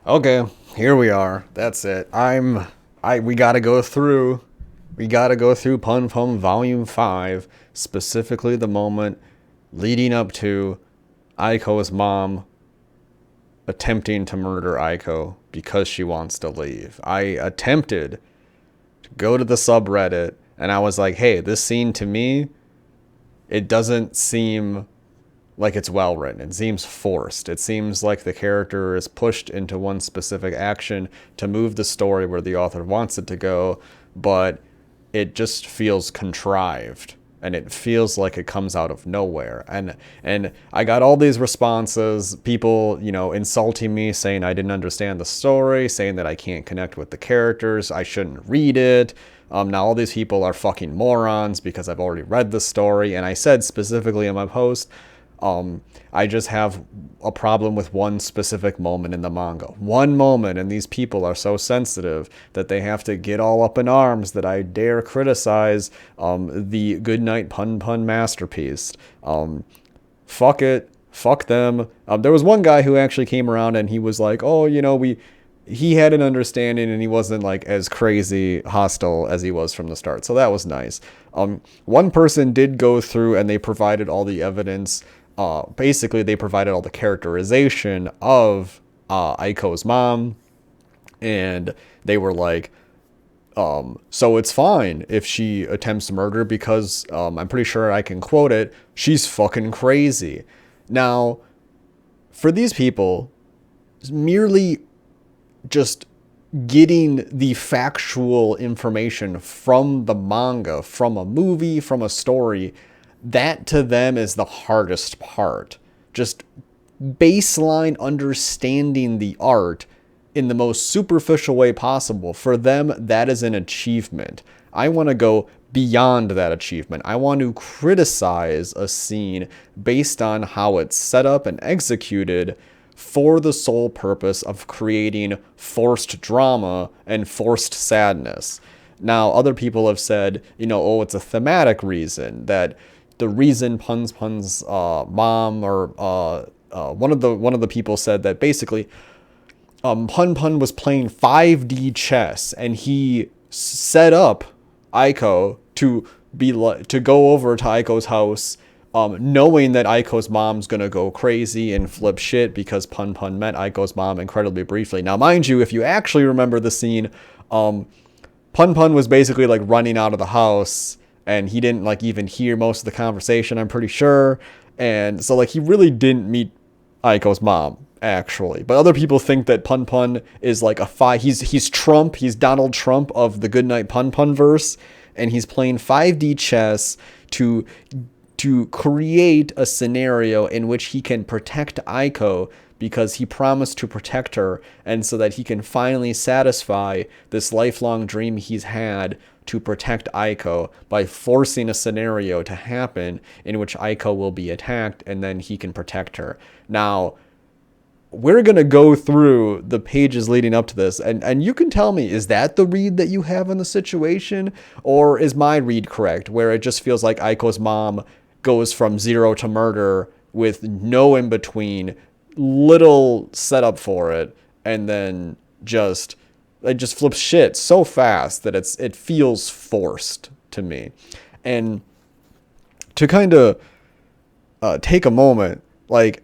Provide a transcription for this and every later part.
Okay, here we are. That's it. We gotta go through. We gotta go through Pun Pum Volume 5, specifically the moment leading up to Aiko's mom attempting to murder Aiko because she wants to leave. I attempted to go to the subreddit and I was like, hey, this scene to me, it doesn't seem like it's well written. It seems forced. It seems like the character is pushed into one specific action to move the story where the author wants it to go, but it just feels contrived and it feels like it comes out of nowhere. And I got all these responses, people, insulting me, saying I didn't understand the story, saying that I can't connect with the characters, I shouldn't read it. Now all these people are fucking morons because I've already read the story, and I said specifically in my post, I just have a problem with one specific moment in the manga. One moment, and these people are so sensitive that they have to get all up in arms that I dare criticize the Goodnight Punpun masterpiece. Fuck it. Fuck them. There was one guy who actually came around and he was like, oh, he had an understanding and he wasn't like as crazy hostile as he was from the start. So that was nice. One person did go through and they provided all the evidence. Basically, they provided all the characterization of Aiko's mom, and they were like, so it's fine if she attempts murder because I'm pretty sure I can quote it, she's fucking crazy. Now, for these people, merely just getting the factual information from the manga, from a movie, from a story, that to them is the hardest part. Just baseline understanding the art in the most superficial way possible. For them, that is an achievement. I want to go beyond that achievement. I want to criticize a scene based on how it's set up and executed for the sole purpose of creating forced drama and forced sadness. Now, other people have said, it's a thematic reason, that the reason Pun's mom, or one of the people said that basically Pun was playing 5D chess and he set up Aiko to go over to Aiko's house, knowing that Aiko's mom's gonna go crazy and flip shit because Pun met Aiko's mom incredibly briefly. Now, mind you, if you actually remember the scene, Pun was basically like running out of the house and he didn't like even hear most of the conversation, I'm pretty sure. And so like he really didn't meet Aiko's mom, actually. But other people think that Pun is like he's Trump, he's Donald Trump of the Goodnight Punpun verse, and he's playing 5D chess to create a scenario in which he can protect Aiko because he promised to protect her, and so that he can finally satisfy this lifelong dream he's had to protect Aiko by forcing a scenario to happen in which Aiko will be attacked and then he can protect her. Now, we're going to go through the pages leading up to this, and you can tell me, is that the read that you have in the situation, or is my read correct, where it just feels like Aiko's mom goes from zero to murder with no in between, little setup for it, and then it just flips shit so fast that it feels forced to me. And to kind of take a moment, like,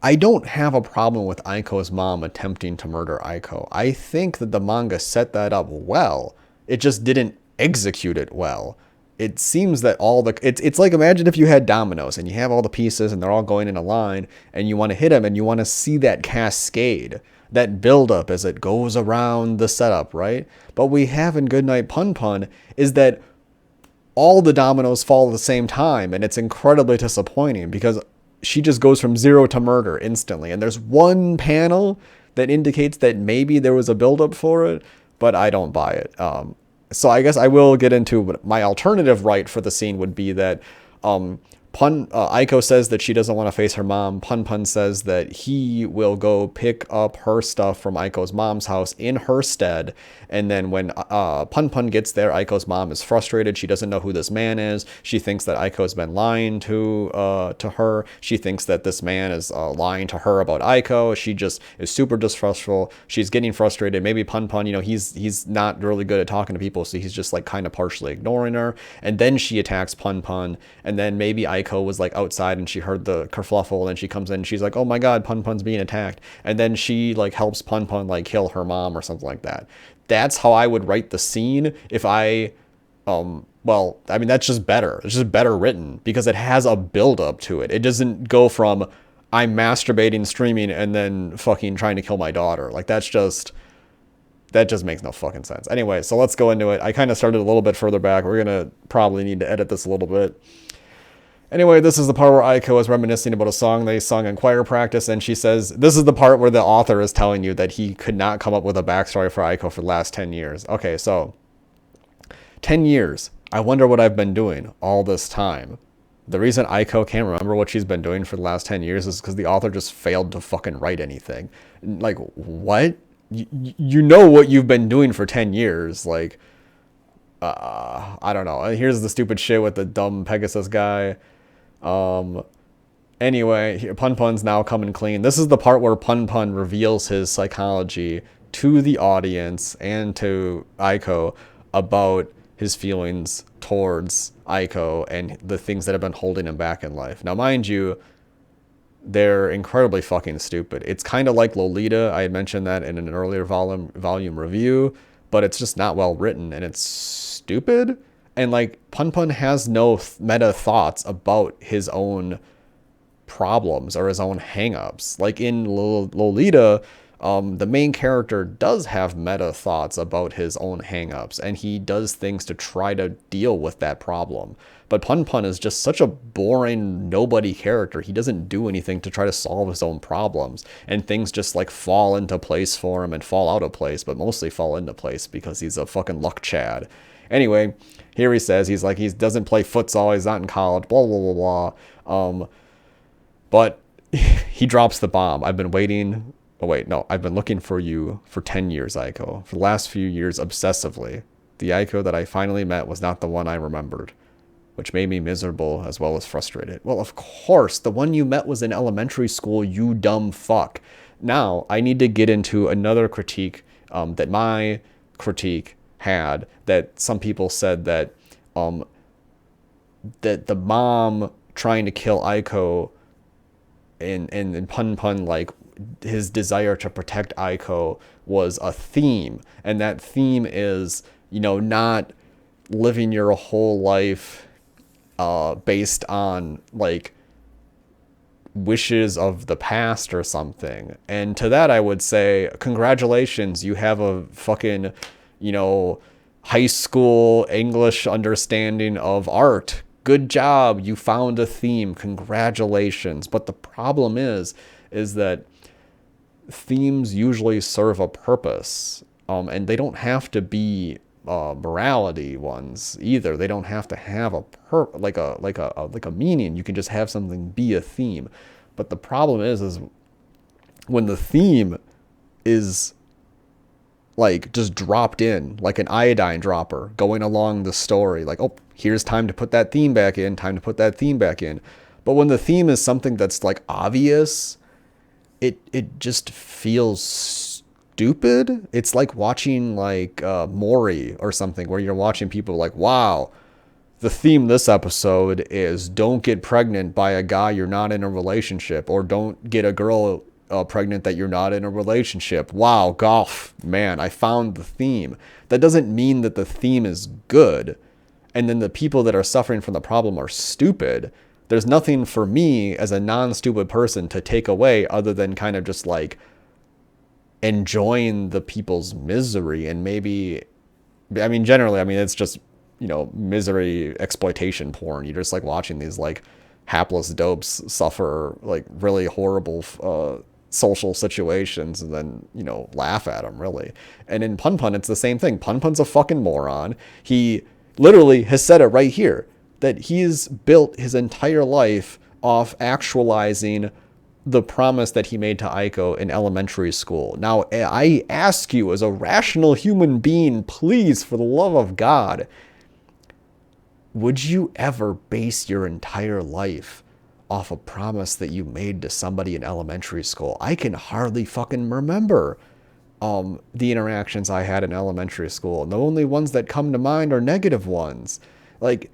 I don't have a problem with Aiko's mom attempting to murder Aiko. I think that the manga set that up well. It just didn't execute it well. It seems that it's like, imagine if you had dominoes and you have all the pieces and they're all going in a line and you want to hit them and you want to see that cascade, that buildup as it goes around the setup, right? But what we have in Goodnight Punpun is that all the dominoes fall at the same time, and it's incredibly disappointing because she just goes from zero to murder instantly. And there's one panel that indicates that maybe there was a buildup for it, but I don't buy it. So I guess I will get into my alternative right for the scene would be that Aiko says that she doesn't want to face her mom. Punpun says that he will go pick up her stuff from Aiko's mom's house in her stead. And then when Punpun gets there, Aiko's mom is frustrated. She doesn't know who this man is. She thinks that Aiko's been lying to her. She thinks that this man is lying to her about Aiko. She just is super distrustful. She's getting frustrated. Maybe Punpun, he's not really good at talking to people, so he's just like kind of partially ignoring her. And then she attacks Punpun, and then maybe Aiko was like outside and she heard the kerfluffle, and then she comes in and she's like, oh my god, Punpun's being attacked, and then she like helps Punpun like kill her mom or something like that. That's how I would write the scene if I well, I mean, that's just better. It's just better written because it has a build up to it. It doesn't go from I'm masturbating, streaming, and then fucking trying to kill my daughter. Like that just makes no fucking sense. Anyway, so let's go into it. I kind of started a little bit further back. We're going to probably need to edit this a little bit. Anyway, this is the part where Aiko is reminiscing about a song they sung in choir practice, and she says, this is the part where the author is telling you that he could not come up with a backstory for Aiko for the last 10 years. Okay, so 10 years. I wonder what I've been doing all this time. The reason Aiko can't remember what she's been doing for the last 10 years is because the author just failed to fucking write anything. Like, what? You know what you've been doing for 10 years. Like, I don't know. Here's the stupid shit with the dumb Pegasus guy. Anyway, Punpun's now coming clean. This is the part where Punpun reveals his psychology to the audience and to Aiko about his feelings towards Aiko and the things that have been holding him back in life. Now, mind you, they're incredibly fucking stupid. It's kind of like Lolita. I had mentioned that in an earlier volume review, but it's just not well written and it's stupid. And like Punpun has no meta thoughts about his own problems or his own hangups. Like in Lolita, the main character does have meta thoughts about his own hangups, and he does things to try to deal with that problem. But Punpun is just such a boring nobody character. He doesn't do anything to try to solve his own problems, and things just like fall into place for him and fall out of place, but mostly fall into place because he's a fucking luck chad. Anyway, here he says he doesn't play futsal, he's not in college, blah blah blah blah. But he drops the bomb. I've been waiting. Oh, wait, no. I've been looking for you for 10 years, Aiko. For the last few years, obsessively. The Aiko that I finally met was not the one I remembered, which made me miserable as well as frustrated. Well, of course, the one you met was in elementary school, you dumb fuck. Now, I need to get into another critique that my critique had, that some people said that that the mom trying to kill Aiko and Punpun, like, his desire to protect Aiko was a theme, and that theme is, not living your whole life based on like wishes of the past or something. And to that I would say, congratulations, you have a fucking high school English understanding of art. Good job, you found a theme, congratulations. But the problem is that themes usually serve a purpose, and they don't have to be morality ones either. They don't have to have a meaning. You can just have something be a theme. But the problem is when the theme is like just dropped in, like an iodine dropper going along the story, like, oh, here's time to put that theme back in, time to put that theme back in. But when the theme is something that's like obvious, it just feels stupid. It's like watching like Maury or something, where you're watching people like, wow, the theme this episode is don't get pregnant by a guy you're not in a relationship, or don't get a girl pregnant that you're not in a relationship. Wow, golf, man, I found the theme. That doesn't mean that the theme is good, and then the people that are suffering from the problem are stupid. There's nothing for me as a non-stupid person to take away other than kind of just like enjoying the people's misery. And maybe, I mean, generally, I mean, it's just, misery exploitation porn. You're just like watching these like hapless dopes suffer like really horrible social situations and then, laugh at them, really. And in Punpun, it's the same thing. Punpun's a fucking moron. He literally has said it right here. that he's built his entire life off actualizing the promise that he made to Aiko in elementary school. Now, I ask you, as a rational human being, please, for the love of God, would you ever base your entire life off a promise that you made to somebody in elementary school? I can hardly fucking remember the interactions I had in elementary school. And the only ones that come to mind are negative ones. Like,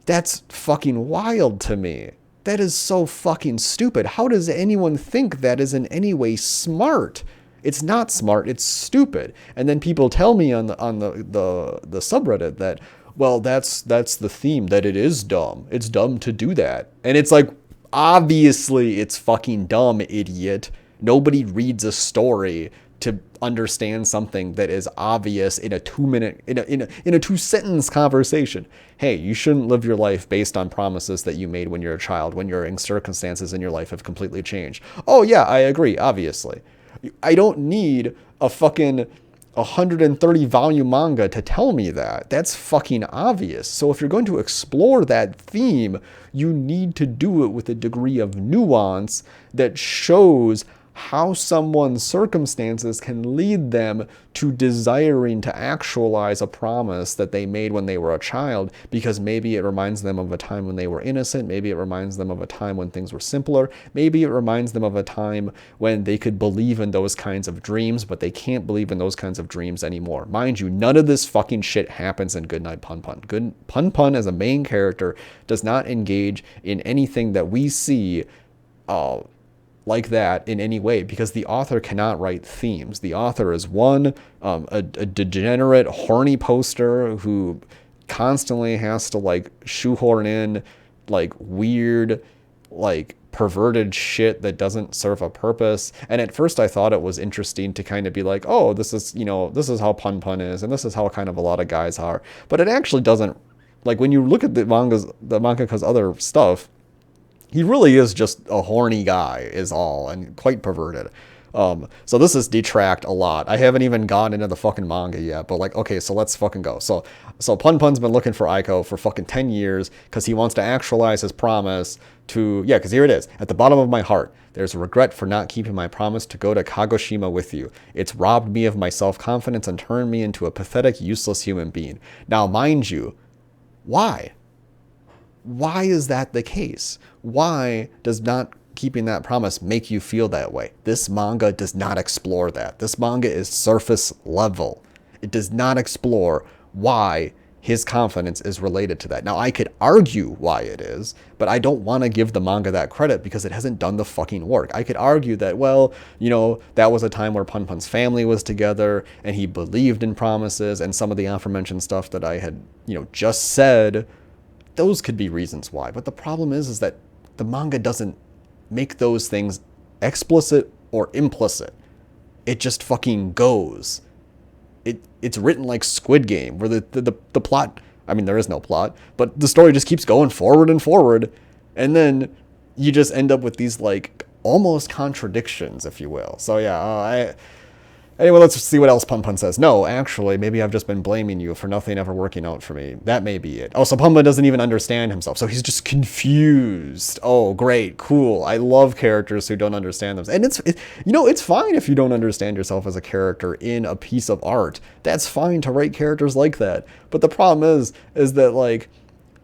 that's fucking wild to me. That is so fucking stupid. How does anyone think that is in any way smart? It's not smart. It's stupid. And then people tell me on the subreddit that, well, that's the theme, that it is dumb. It's dumb to do that. And it's like, obviously it's fucking dumb, idiot. Nobody reads a story to understand something that is obvious in a 2-minute, in a 2-sentence conversation. Hey, you shouldn't live your life based on promises that you made when you're a child, when your circumstances in your life have completely changed. Oh yeah, I agree, obviously. I don't need a fucking 130 volume manga to tell me that. That's fucking obvious. So if you're going to explore that theme, you need to do it with a degree of nuance that shows how someone's circumstances can lead them to desiring to actualize a promise that they made when they were a child, because maybe it reminds them of a time when they were innocent, maybe it reminds them of a time when things were simpler, maybe it reminds them of a time when they could believe in those kinds of dreams, but they can't believe in those kinds of dreams anymore. Mind you, none of this fucking shit happens in Goodnight Punpun. Punpun as a main character does not engage in anything that we see like that in any way, because the author cannot write themes. The author is a degenerate, horny poster who constantly has to like shoehorn in like weird, like perverted shit that doesn't serve a purpose. And at first I thought it was interesting to kind of be like, oh, this is how Punpun is, and this is how kind of a lot of guys are. But it actually doesn't, like, when you look at the mangaka's other stuff, he really is just a horny guy is all, and quite perverted. So this is detract a lot. I haven't even gone into the fucking manga yet, but like, okay, so let's fucking go. So Punpun's been looking for Aiko for fucking 10 years because he wants to actualize his promise to, because here it is. At the bottom of my heart, there's a regret for not keeping my promise to go to Kagoshima with you. It's robbed me of my self-confidence and turned me into a pathetic, useless human being. Now, mind you, why? Why is that the case? Why does not keeping that promise make you feel that way? This manga does not explore that. This manga is surface level. It does not explore why his confidence is related to that. Now, I could argue why it is, but I don't want to give the manga that credit because it hasn't done the fucking work. I could argue that, well, that was a time where Punpun's family was together and he believed in promises, and some of the aforementioned stuff that I had, just said, those could be reasons why. But the problem is that the manga doesn't make those things explicit or implicit. It just fucking goes. It's written like Squid Game, where the plot, I mean, there is no plot, but the story just keeps going forward and forward, and then you just end up with these like almost contradictions, if you will. So yeah, anyway, let's see what else Punpun says. No, actually, maybe I've just been blaming you for nothing ever working out for me. That may be it. Oh, so Punpun doesn't even understand himself. So he's just confused. Oh, great, cool. I love characters who don't understand themselves. And it's fine if you don't understand yourself as a character in a piece of art. That's fine to write characters like that. But the problem is that, like,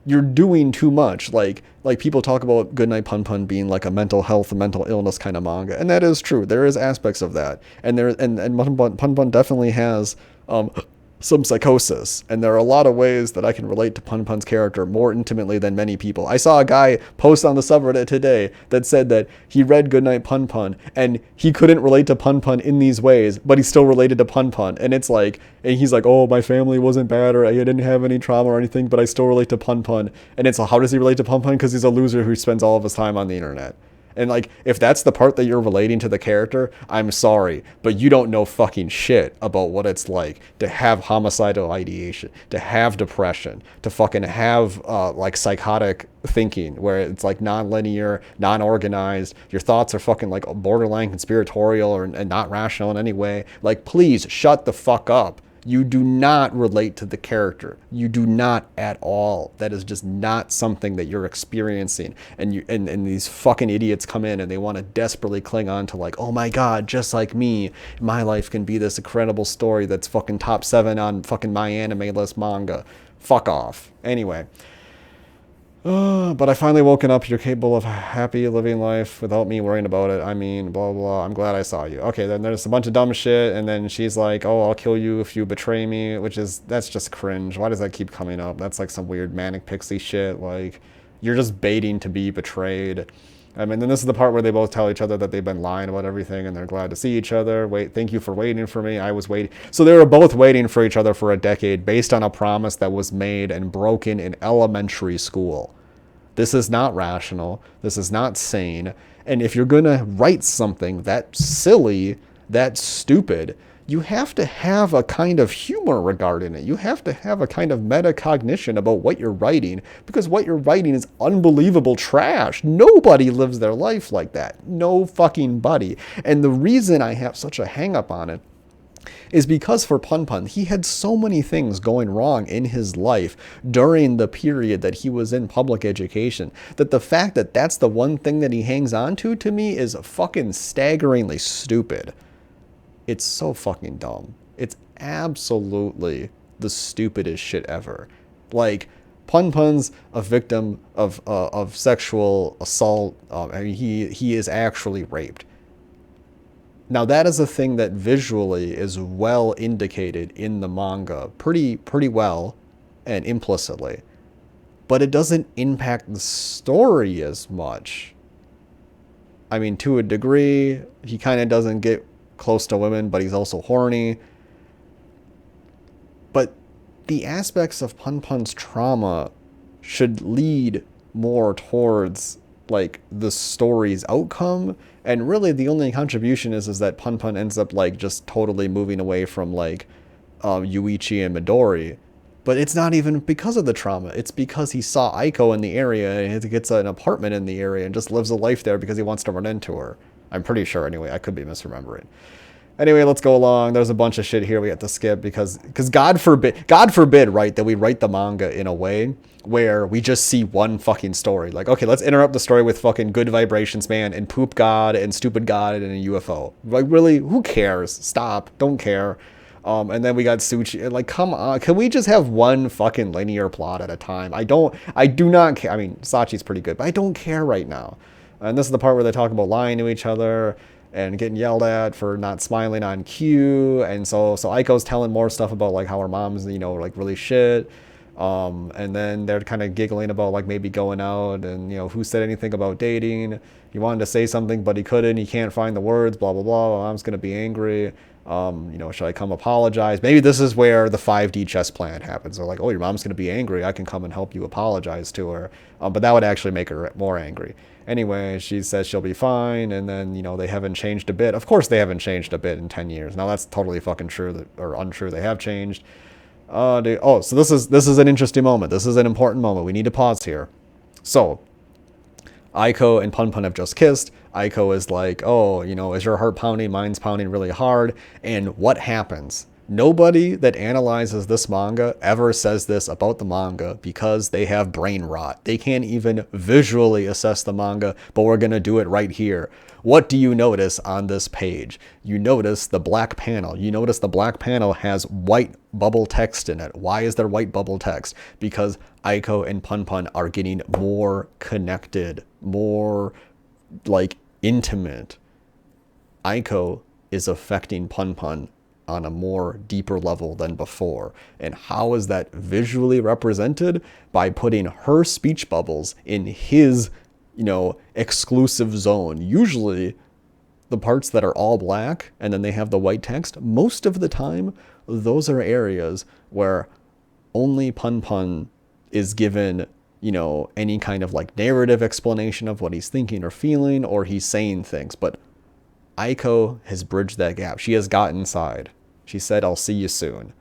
you're doing too much. Like people talk about Goodnight Punpun being like a mental health and mental illness kind of manga, and that is true. There is aspects of that, and Punpun definitely has some psychosis, and there are a lot of ways that I can relate to Punpun's character more intimately than many people. I saw a guy post on the subreddit today that said that he read Goodnight Punpun and he couldn't relate to Punpun in these ways, but he still related to Punpun. And it's like, and he's like, oh, my family wasn't bad, or I didn't have any trauma or anything, but I still relate to Punpun. And it's like, how does he relate to Punpun? Because he's a loser who spends all of his time on the internet. And like, if that's the part that you're relating to the character, I'm sorry, but you don't know fucking shit about what it's like to have homicidal ideation, to have depression, to fucking have like psychotic thinking where it's like non-linear, non-organized. Your thoughts are fucking like borderline conspiratorial and not rational in any way. Like, please shut the fuck up. You do not relate to the character. You do not at all. That is just not something that you're experiencing. And these fucking idiots come in and they want to desperately cling on to like, oh my God, just like me, my life can be this incredible story that's fucking top 7 on fucking my anime list manga. Fuck off. Anyway. But I finally woken up. You're capable of happy living life without me worrying about it. I mean, blah, blah. I'm glad I saw you. Okay, then there's a bunch of dumb shit. And then she's like, oh, I'll kill you if you betray me, that's just cringe. Why does that keep coming up? That's like some weird manic pixie shit. Like, you're just baiting to be betrayed. I mean, then this is the part where they both tell each other that they've been lying about everything and they're glad to see each other. Thank you for waiting for me. I was waiting. So they were both waiting for each other for a decade based on a promise that was made and broken in elementary school. This is not rational. This is not sane. And if you're going to write something that silly, that stupid, you have to have a kind of humor regarding it. You have to have a kind of metacognition about what you're writing, because what you're writing is unbelievable trash. Nobody lives their life like that. No fucking buddy. And the reason I have such a hang up on it is because for Punpun, he had so many things going wrong in his life during the period that he was in public education, that the fact that that's the one thing that he hangs on to me is fucking staggeringly stupid. It's so fucking dumb. It's absolutely the stupidest shit ever. Like, Punpun's a victim of sexual assault. I mean, he is actually raped. Now, that is a thing that visually is well indicated in the manga pretty well and implicitly. But it doesn't impact the story as much. I mean, to a degree, he kind of doesn't get close to women, but he's also horny. But the aspects of Punpun's trauma should lead more towards like the story's outcome, and really the only contribution is that Punpun ends up like just totally moving away from like Yuichi and Midori. But it's not even because of the trauma. It's because he saw Aiko in the area and he gets an apartment in the area and just lives a life there because he wants to run into her. I'm pretty sure anyway. I could be misremembering. Anyway, let's go along. There's a bunch of shit here we have to skip because God forbid, right, that we write the manga in a way where we just see one fucking story. Like, okay, let's interrupt the story with fucking Good Vibrations Man and Poop God and Stupid God and a UFO. Like, really, who cares? Stop. Don't care. And then we got Suchi. Like, come on. Can we just have one fucking linear plot at a time? I do not care. I mean, Sachi's pretty good, but I don't care right now. And this is the part where they talk about lying to each other and getting yelled at for not smiling on cue. And so Aiko's telling more stuff about like how her mom's, like really shit. And then they're kind of giggling about like maybe going out and, who said anything about dating. He wanted to say something, but he couldn't. He can't find the words, blah, blah, blah. Mom's going to be angry. Should I come apologize? Maybe this is where the 5D chess plan happens. They're like, oh, your mom's going to be angry. I can come and help you apologize to her. But that would actually make her more angry. Anyway, she says she'll be fine, and then, they haven't changed a bit. Of course they haven't changed a bit in 10 years. Now, that's totally fucking true, or untrue. They have changed. So this is an interesting moment. This is an important moment. We need to pause here. So, Aiko and Punpun have just kissed. Aiko is like, oh, is your heart pounding? Mine's pounding really hard. And what happens? Nobody that analyzes this manga ever says this about the manga because they have brain rot. They can't even visually assess the manga, but we're going to do it right here. What do you notice on this page? You notice the black panel. You notice the black panel has white bubble text in it. Why is there white bubble text? Because Aiko and Punpun are getting more connected, more like intimate. Aiko is affecting Punpun on a more deeper level than before. And how is that visually represented? By putting her speech bubbles in his, exclusive zone. Usually the parts that are all black and then they have the white text, most of the time, those are areas where only Punpun is given, any kind of like narrative explanation of what he's thinking or feeling, or he's saying things. But Aiko has bridged that gap. She has got inside. She said, I'll see you soon.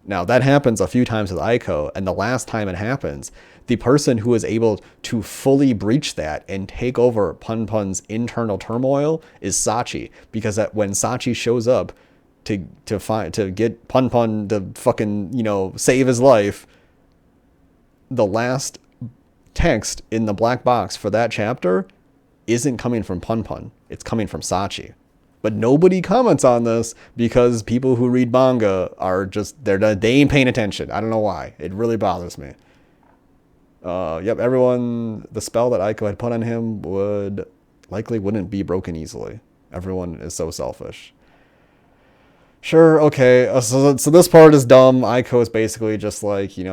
Now, that happens a few times with Aiko, and the last time it happens, the person who is able to fully breach that and take over Punpun's internal turmoil is Sachi, because when Sachi shows up, to get Punpun to fucking, save his life, the last text in the black box for that chapter isn't coming from Punpun. It's coming from Sachi. But nobody comments on this because people who read manga are just, they ain't paying attention. I don't know why. It really bothers me. Everyone, the spell that Aiko had put on him wouldn't be broken easily. Everyone is so selfish. Sure, okay. So this part is dumb. Aiko is basically just like, I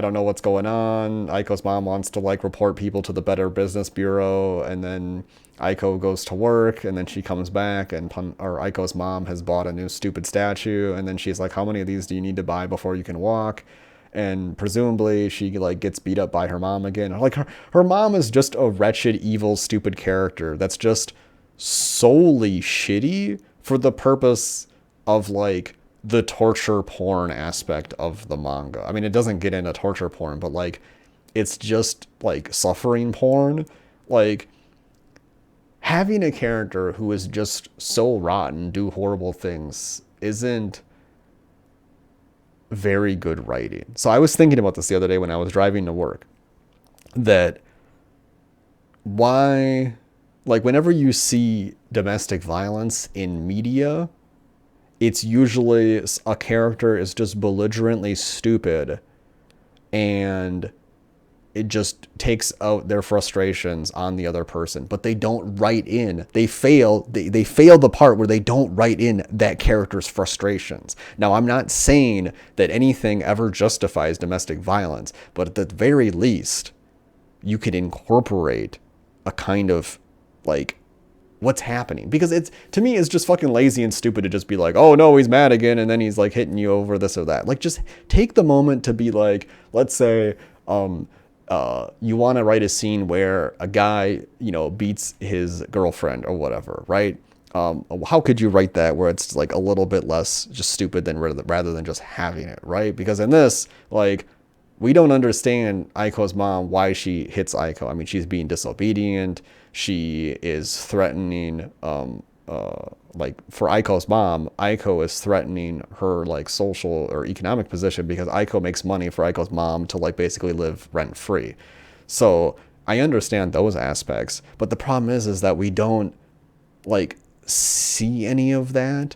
don't know what's going on. Aiko's mom wants to report people to the Better Business Bureau, and then Aiko goes to work, and then she comes back, and Aiko's mom has bought a new stupid statue, and then she's like, how many of these do you need to buy before you can walk? And presumably she gets beat up by her mom again. Her mom is just a wretched, evil, stupid character that's just solely shitty for the purpose of the torture porn aspect of the manga. I mean, it doesn't get into torture porn, but it's just suffering porn. Having a character who is just so rotten, do horrible things, isn't very good writing. So I was thinking about this the other day when I was driving to work, that why, whenever you see domestic violence in media, it's usually a character is just belligerently stupid, and it just takes out their frustrations on the other person. But they don't write in. They fail the part where they don't write in that character's frustrations. Now, I'm not saying that anything ever justifies domestic violence, but at the very least, you could incorporate a kind of what's happening, because to me it's just fucking lazy and stupid to just be oh no, he's mad again, and then he's hitting you over this or that. Just take the moment to be let's say you want to write a scene where a guy beats his girlfriend or whatever, right? How could you write that where it's a little bit less just stupid than rather than just having it, right? Because in this, we don't understand Aiko's mom, why she hits Aiko. I mean, she's being disobedient. She is threatening, for Aiko's mom, Aiko is threatening her social or economic position because Aiko makes money for Aiko's mom to basically live rent free. So I understand those aspects, but the problem is that we don't see any of that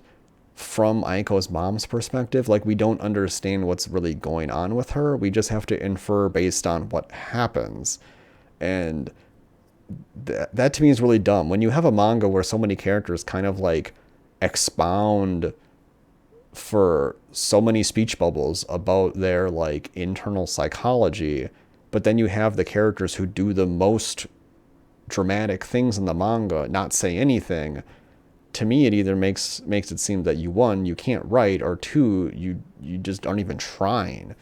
from Aiko's mom's perspective. We don't understand what's really going on with her. We just have to infer based on what happens. And that to me is really dumb. When you have a manga where so many characters kind of expound for so many speech bubbles about their internal psychology, but then you have the characters who do the most dramatic things in the manga not say anything, to me it either makes it seem that you can't write, or two, you just aren't even trying.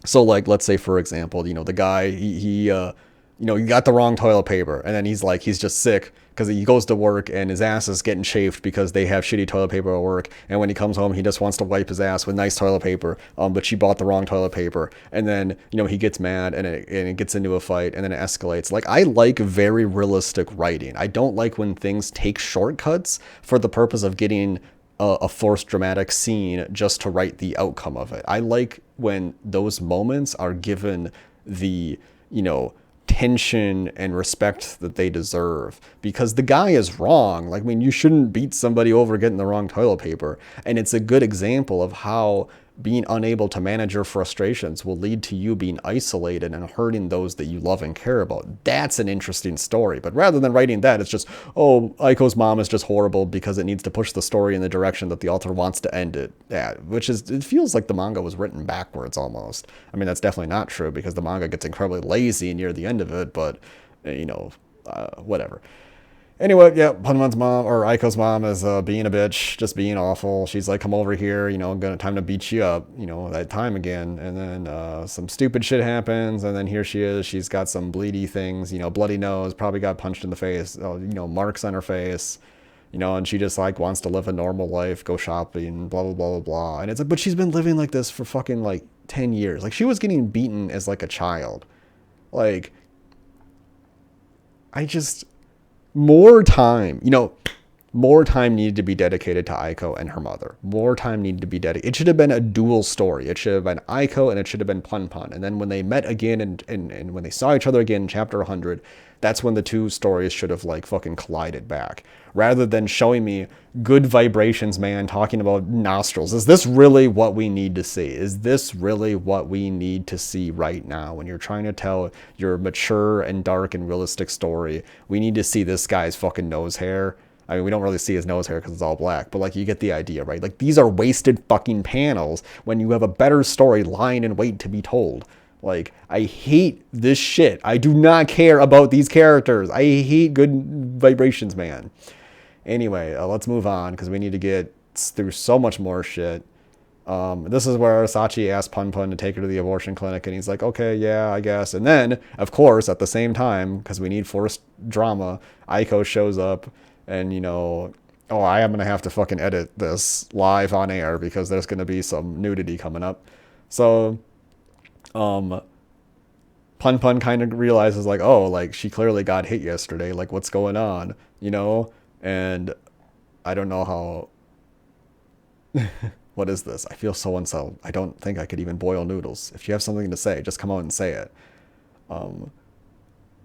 So let's say for example, the guy, he you got the wrong toilet paper, and then he's just sick because he goes to work and his ass is getting chafed because they have shitty toilet paper at work, and when he comes home he just wants to wipe his ass with nice toilet paper, but she bought the wrong toilet paper, and then he gets mad and it gets into a fight, and then it escalates. I like very realistic writing. I don't like when things take shortcuts for the purpose of getting a forced dramatic scene just to write the outcome of it. I like when those moments are given the tension and respect that they deserve, because the guy is wrong. You shouldn't beat somebody over getting the wrong toilet paper. And it's a good example of how being unable to manage your frustrations will lead to you being isolated and hurting those that you love and care about. That's an interesting story. But rather than writing that, it's just, oh, Aiko's mom is just horrible because it needs to push the story in the direction that the author wants to end it. Yeah, it feels like the manga was written backwards almost. I mean, that's definitely not true because the manga gets incredibly lazy near the end of it, but, whatever. Anyway, yeah, Punpun's mom, or Aiko's mom, is being a bitch, just being awful. She's come over here, time to beat you up, that time again. And then some stupid shit happens, and then here she is. She's got some bleedy things, bloody nose, probably got punched in the face, marks on her face, and she just wants to live a normal life, go shopping, blah, blah, blah, blah, blah. And it's but she's been living like this for fucking 10 years. She was getting beaten as a child. I just... more time, More time needed to be dedicated to Aiko and her mother. More time needed to be dedicated. It should have been a dual story. It should have been Aiko and it should have been Punpun. And then when they met again and when they saw each other again in chapter 100, that's when the two stories should have like fucking collided back. Rather than showing me good vibrations, man, talking about nostrils. Is this really what we need to see? Is this really what we need to see right now? When you're trying to tell your mature and dark and realistic story, we need to see this guy's fucking nose hair. I mean, we don't really see his nose hair because it's all black, but like you get the idea, right? Like these are wasted fucking panels when you have a better story lying in wait to be told. Like, I hate this shit. I do not care about these characters. I hate good vibrations, man. Anyway, let's move on because we need to get through so much more shit. This is where Sachi asked Punpun to take her to the abortion clinic, and he's like, okay, yeah, I guess. And then, of course, at the same time, because we need forced drama, Aiko shows up, and, you know, oh, I am going to have to fucking edit this live on air because there's going to be some nudity coming up. So, Punpun kind of realizes, like, oh, like, she clearly got hit yesterday. Like, what's going on? You know? And I don't know how... What is this? I feel so unsettled. I don't think I could even boil noodles. If you have something to say, just come out and say it.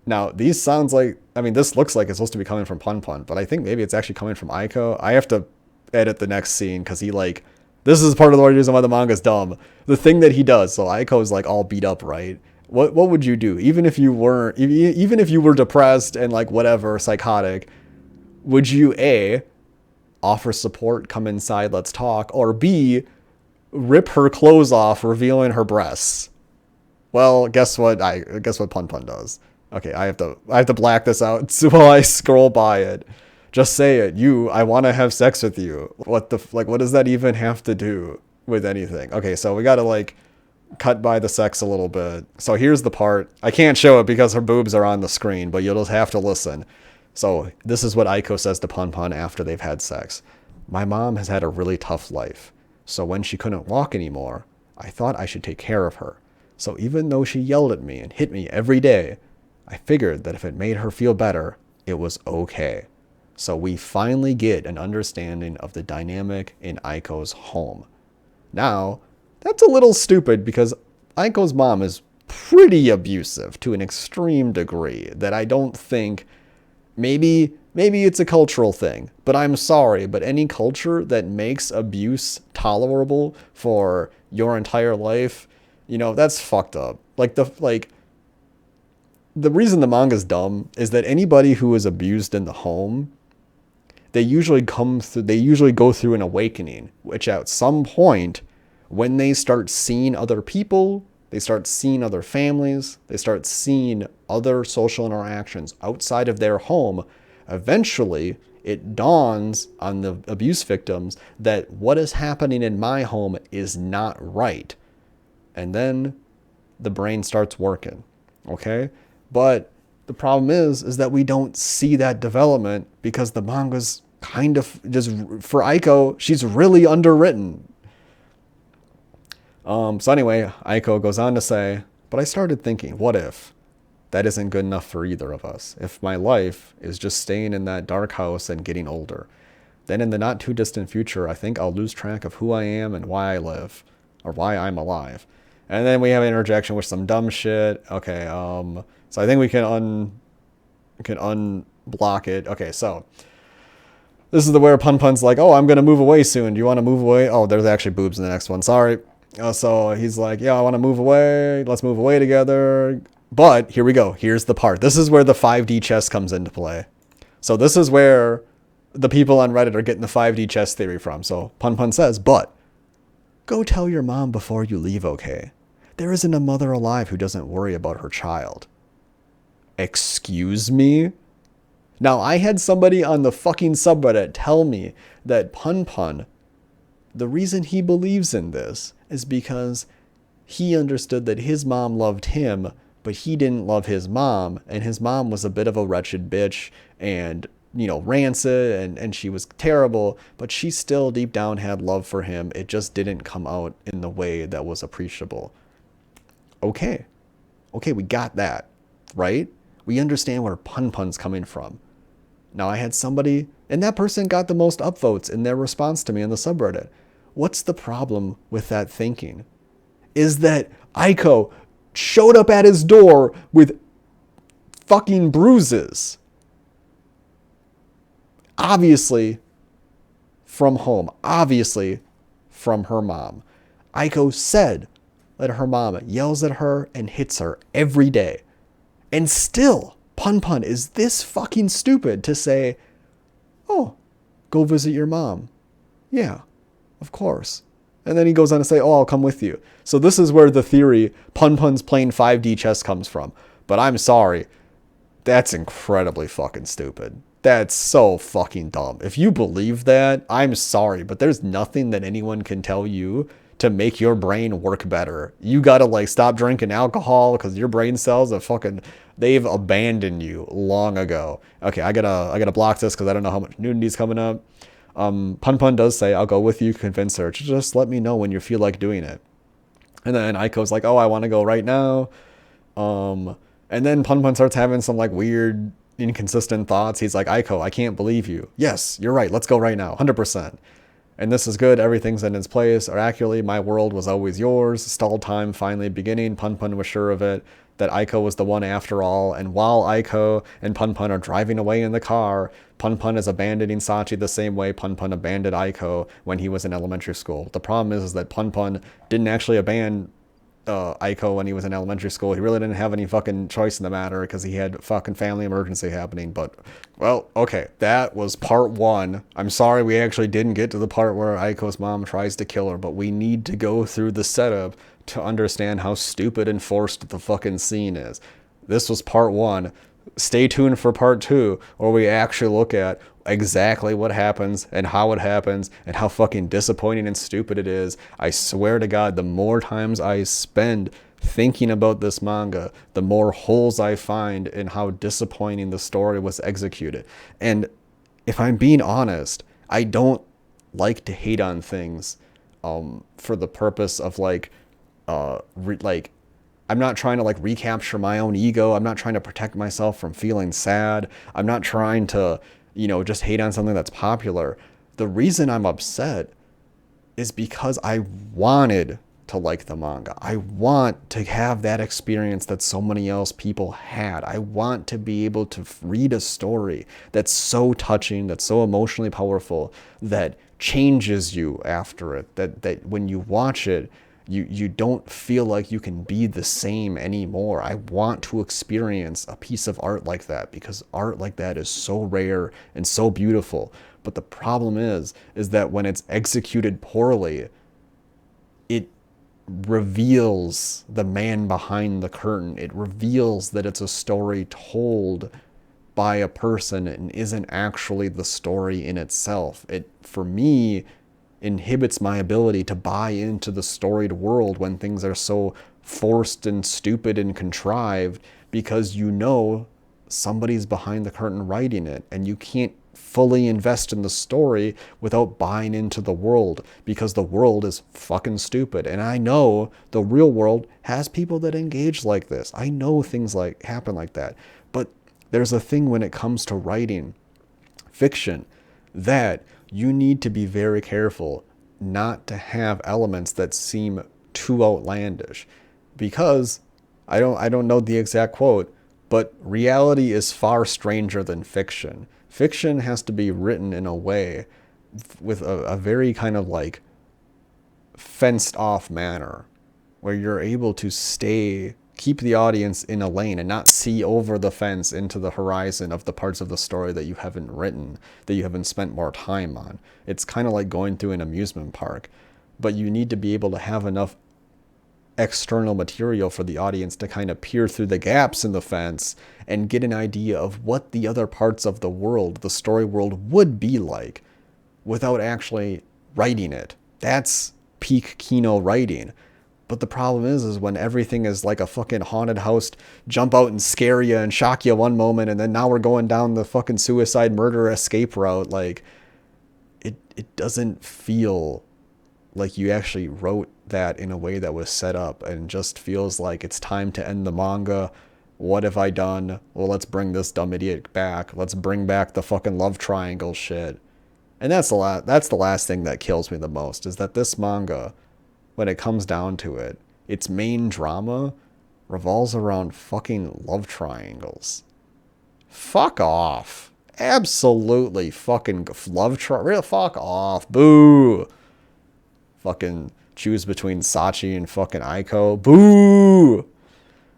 Now, these sounds like... I mean, this looks like it's supposed to be coming from Punpun, but I think maybe it's actually coming from Aiko. I have to edit the next scene, because he, like... This is part of the reason why the manga's dumb. The thing that he does, so Aiko's, like, all beat up, right? What would you do? Even if you weren't... Even if you were depressed and, like, whatever, psychotic... Would you A, offer support, come inside, let's talk, or B, rip her clothes off, revealing her breasts? Well, guess what? Guess what Punpun does. Okay, I have to black this out so while I scroll by it. Just say it. I want to have sex with you. What does that even have to do with anything? Okay, so we gotta like cut by the sex a little bit. So here's the part. I can't show it because her boobs are on the screen, but you'll just have to listen. So this is what Aiko says to Punpun after they've had sex. My mom has had a really tough life. So when she couldn't walk anymore, I thought I should take care of her. So even though she yelled at me and hit me every day, I figured that if it made her feel better, it was okay. So we finally get an understanding of the dynamic in Aiko's home. Now, that's a little stupid because Aiko's mom is pretty abusive to an extreme degree that I don't think... Maybe it's a cultural thing, but I'm sorry, but any culture that makes abuse tolerable for your entire life, you know, that's fucked up. The reason the manga's dumb is that anybody who is abused in the home, they usually go through an awakening, which at some point, when they start seeing other people, they start seeing other families, they start seeing other social interactions outside of their home, eventually it dawns on the abuse victims that what is happening in my home is not right. And then the brain starts working, okay? But the problem is that we don't see that development because the manga's kind of just, for Aiko, she's really underwritten. So anyway, Aiko goes on to say, but I started thinking, what if that isn't good enough for either of us? If my life is just staying in that dark house and getting older, then in the not too distant future, I think I'll lose track of who I am and why I live, or why I'm alive. And then we have an interjection with some dumb shit. Okay, so I think we can unblock it. Okay, so this is the where Punpun's like, oh, I'm gonna move away soon. Do you want to move away? Oh, there's actually boobs in the next one. Sorry. So he's like, yeah, I want to move away. Let's move away together. But here we go. Here's the part. This is where the 5D chess comes into play. So this is where the people on Reddit are getting the 5D chess theory from. So Punpun says, but go tell your mom before you leave, okay? There isn't a mother alive who doesn't worry about her child. Excuse me? Now, I had somebody on the fucking subreddit tell me that Punpun, the reason he believes in this is because he understood that his mom loved him, but he didn't love his mom, and his mom was a bit of a wretched bitch and, you know, rancid, and she was terrible, but she still deep down had love for him. It just didn't come out in the way that was appreciable. Okay, we got that, right? We understand where Punpun's coming from. Now I had somebody, and that person got the most upvotes in their response to me in the subreddit. What's the problem with that thinking? Is that Aiko showed up at his door with fucking bruises. Obviously from home. Obviously from her mom. Aiko said that her mom yells at her and hits her every day. And still, Punpun is this fucking stupid to say, oh, go visit your mom. Yeah, of course. And then he goes on to say, oh, I'll come with you. So this is where the theory, Punpun's playing 5D chess comes from. But I'm sorry, that's incredibly fucking stupid. That's so fucking dumb. If you believe that, I'm sorry, but there's nothing that anyone can tell you to make your brain work better. You gotta like stop drinking alcohol because your brain cells are fucking, they've abandoned you long ago. Okay, I gotta block this because I don't know how much nudity's coming up. Punpun does say, I'll go with you, convince her. Just let me know when you feel like doing it. And then Aiko's like, oh, I want to go right now. And then Punpun starts having some like weird, inconsistent thoughts. He's like, Aiko, I can't believe you. Yes, you're right. Let's go right now. 100%. And this is good. Everything's in its place. Or accurately, my world was always yours. Stall time finally beginning. Punpun was sure of it, that Aiko was the one after all. And while Aiko and Punpun are driving away in the car, Punpun is abandoning Sachi the same way Punpun abandoned Aiko when he was in elementary school. The problem is that Punpun didn't actually abandon Aiko when he was in elementary school. He really didn't have any fucking choice in the matter because he had fucking family emergency happening. But, well, okay, that was part one. I'm sorry we actually didn't get to the part where Aiko's mom tries to kill her, but we need to go through the setup to understand how stupid and forced the fucking scene is. This was part one. Stay tuned for part two, where we actually look at exactly what happens and how it happens and how fucking disappointing and stupid it is. I swear to God, the more times I spend thinking about this manga, the more holes I find in how disappointing the story was executed. And if I'm being honest, I don't like to hate on things for the purpose of I'm not trying to like recapture my own ego. I'm not trying to protect myself from feeling sad. I'm not trying to, just hate on something that's popular. The reason I'm upset is because I wanted to like the manga. I want to have that experience that so many else people had. I want to be able to read a story that's so touching, that's so emotionally powerful, that changes you after it, that when you watch it, you don't feel like you can be the same anymore. I want to experience a piece of art like that because art like that is so rare and so beautiful. But the problem is that when it's executed poorly, it reveals the man behind the curtain. It reveals that it's a story told by a person and isn't actually the story in itself. It, for me, inhibits my ability to buy into the storied world when things are so forced and stupid and contrived, because somebody's behind the curtain writing it, and you can't fully invest in the story without buying into the world, because the world is fucking stupid. And I know the real world has people that engage like this. I know things like happen like that. But there's a thing when it comes to writing fiction that you need to be very careful not to have elements that seem too outlandish, because I don't know the exact quote, but reality is far stranger than fiction. Fiction has to be written in a way with a very kind of like fenced off manner where you're able to keep the audience in a lane and not see over the fence into the horizon of the parts of the story that you haven't written, that you haven't spent more time on. It's kind of like going through an amusement park, but you need to be able to have enough external material for the audience to kind of peer through the gaps in the fence and get an idea of what the other parts of the world, the story world, would be like without actually writing it. That's peak Kino writing. But the problem is when everything is like a fucking haunted house, jump out and scare you and shock you one moment, and then now we're going down the fucking suicide murder escape route. Like, it doesn't feel like you actually wrote that in a way that was set up, and just feels like it's time to end the manga What have I done? Well, let's bring this dumb idiot back. Let's bring back the fucking love triangle shit. And that's the last thing that kills me the most, is that this manga, when it comes down to it, its main drama revolves around fucking love triangles. Fuck off. Absolutely fucking love triangle. Fuck off. Boo. Fucking choose between Sachi and fucking Aiko. Boo.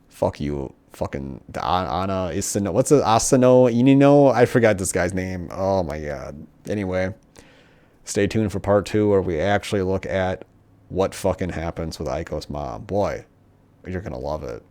Fuck you. Fucking Ana Isano. What's it? Asano Inino? I forgot this guy's name. Oh my god. Anyway, stay tuned for part 2 where we actually look at what fucking happens with Aiko's mom. Boy, you're gonna love it.